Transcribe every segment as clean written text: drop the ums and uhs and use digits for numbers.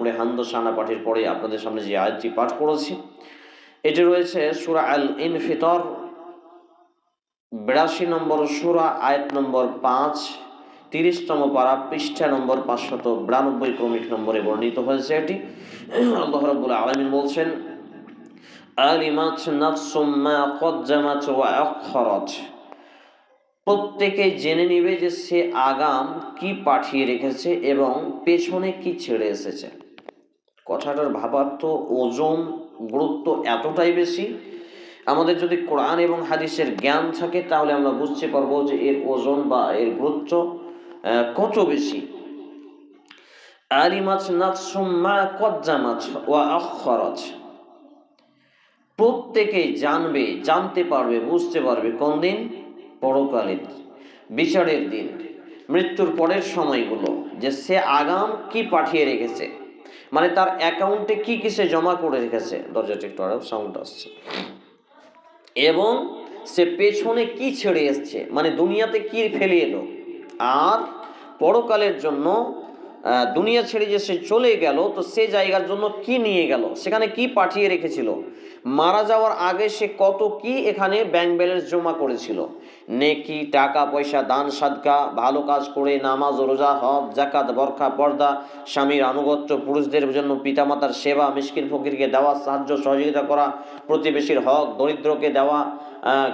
দুপুরে হামদসানা পাঠের পরে আপনাদের সামনে যে আয়াতটি পাঠ করেছি এটি রয়েছে সূরা আল ইনফিতর 82 নম্বর সূরা, আয়াত নম্বর 5, 30তম পারা, পৃষ্ঠা নম্বর 592 ক্রমিক নম্বরে বর্ণিত হয়েছে। এটি আল্লাহ রাব্বুল আলামিন বলছেন, আলিমাত নাফসুম মা কদ্দামাত ওয়া আখখারাত, প্রত্যেকে জেনে নেবে যে সে আগাম কি পাঠিয়ে রেখেছে এবং পেছনে কি ছেড়ে এসেছে। কথাটার ভাবার্থ, ওজন, গুরুত্ব এতটাই বেশি। আমাদের যদি কোরআন এবং হাদিসের জ্ঞান থাকে তাহলে আমরা বুঝতে পারবো যে এর ওজন বা এর গুরুত্ব কত বেশি। আলিমাত নাফসুম মা কদ্দামাত ওয়া আখখারাত, প্রত্যেকেই জানবে, জানতে পারবে, বুঝতে পারবে কোন দিন? পরকালের বিচারের দিন, মৃত্যুর পরের সময়গুলো, যে সে আগাম কি পাঠিয়ে রেখেছে, মানে তার অ্যাকাউন্টে কি কিসে জমা করে রেখেছে। দরজাটা একটু আরো সাউন্ড আসছে। এবং সে পেছনে কি ছেড়ে এসছে, মানে দুনিয়াতে কি ফেলে এলো, আর পরকালের জন্য দুনিয়া ছেড়ে যে সে চলে গেল তো সে জায়গার জন্য কি নিয়ে গেল, সেখানে কি পাঠিয়ে রেখেছিল, মারা যাওয়ার আগে সে কত কি এখানে ব্যাংক ব্যালেন্স জমা করেছিল, নেকি, টাকা পয়সা, দান সাদকা, ভালো কাজ করে, নামাজ, রোজা, হজ, যাকাত, বরখা, পর্দা, স্বামীর আনুগত্য, পুরুষদের জন্য পিতামাতার সেবা, মিসকিন ফকিরকে দেওয়া, সাহায্য সহযোগিতা করা, প্রতিবেশীর হক, দরিদ্রকে দেওয়া,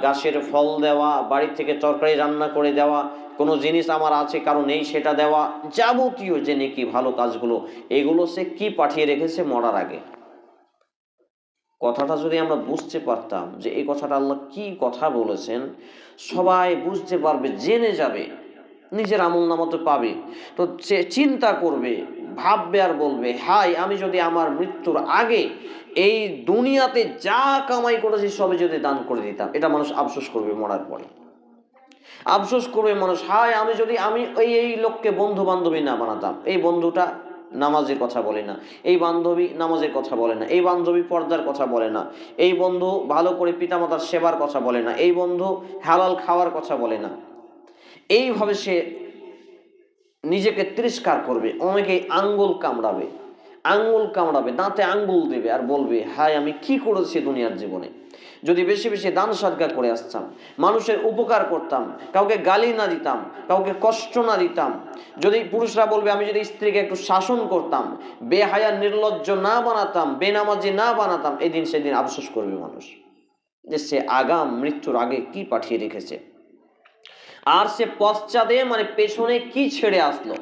গাছের ফল দেওয়া, বাড়ি থেকে তরকারি রান্না করে দেওয়া, কোনো জিনিস আমার আছে কারো নেই সেটা দেওয়া, যাবতীয় যে নেকি ভালো কাজগুলো, এগুলো সে কি পাঠিয়ে রেখেছে মরার আগে। কথাটা যদি আমরা বুঝতে পারতাম যে এই কথাটা আল্লাহ কি কথা বলেছেন, সবাই বুঝতে পারবে, জেনে যাবে, নিজের আমল নামাতে পাবে, তো সে চিন্তা করবে, ভাববে আর বলবে, হাই আমি যদি আমার মৃত্যুর আগে এই দুনিয়াতে যা কামাই করেছি সবে যদি দান করে দিতাম। এটা মানুষ আফসোস করবে মরার পরে, আফসোস করবে মানুষ, হায় আমি যদি এই লোককে বন্ধু বান্ধবী না বানাতাম, এই বন্ধুটা নামাজের কথা বলে না, এই বান্ধবী নামাজের কথা বলে না, এই বান্ধবী পর্দার কথা বলে না, এই বন্ধু ভালো করে পিতামাতার সেবার কথা বলে না, এই বন্ধু হালাল খাওয়ার কথা বলে না। এইভাবে সে নিজেকে তিরস্কার করবে। অনেকেই আঙ্গুল কামড়াবে, দাঁতে আঙ্গুল দেবে আর বলবে, হায় আমি কি করেছি দুনিয়ার জীবনে, যদি বেশি বেশি দান সাদকা করে আসতাম, মানুষের উপকার করতাম, কাউকে গালি না দিতাম, কাউকে কষ্ট না দিতাম, যদি পুরুষরা বলবে আমি যদি স্ত্রীকে একটু শাসন করতাম, বেহায়া নির্লজ্জ না বানাতাম, বেনামাজি না বানাতাম, এদিন সেদিন আফসোস করবে মানুষ যে সে আগাম মৃত্যুর আগে কি পাঠিয়ে রেখেছে, আর সে পশ্চাদে মানে পেছনে কি ছেড়ে আসলো।